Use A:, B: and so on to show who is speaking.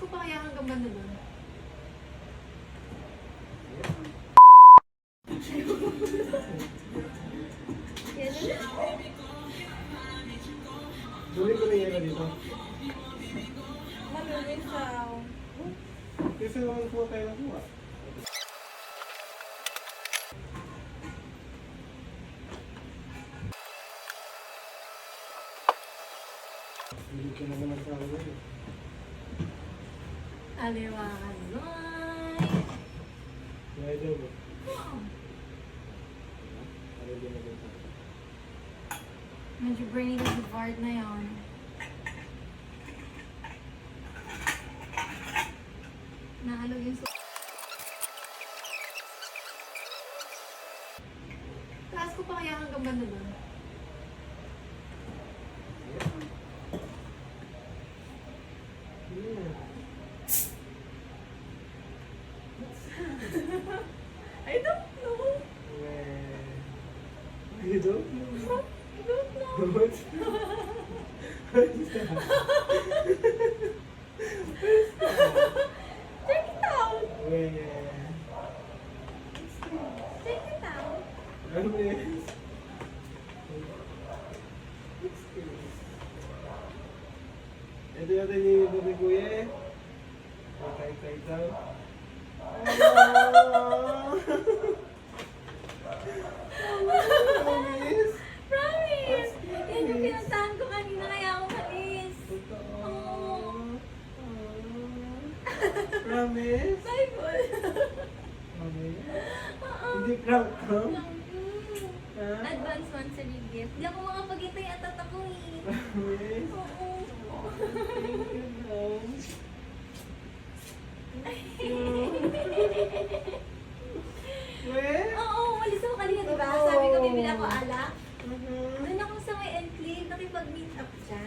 A: ko pa kaya hanggang banda doon. Yan na.
B: Duli ko na yan dito.
A: Malunin siya.
B: Kasi naman po tayo na kuha. Hindi ka naman nagsawa yun.
A: Aliwakan Loy!
B: Kaya daw ba? Ano din na dito?
A: Medyo brainy na si Bard na yun. Nahalog yung taas ko pa kaya hanggang banda doon. I don't know.
B: You don't know?
A: I don't know.
B: What?
A: Check it out.
B: Where?
A: Check it out.
B: Ano yun? Ito yata yung ito ni Kuya eh. Patay-tay daw. Promise?
A: Promise! Yan yung pinuntahan ko kanina kaya ako malis.
B: Totoo.
A: Oo.
B: Promise?
A: Bible.
B: Promise?
A: Oo.
B: Hindi prank to? Ha?
A: Advance monthly gift. Hindi ako makapagintay at ako eh.
B: Promise?
A: Oo.
B: Thank you, Dom. Well?
A: Oo, umalis ako kanina, di ba? Sabi ko, bibili ako alak.
B: Mhm.
A: Doon ako sa may enclave, nakipag-meet up siya.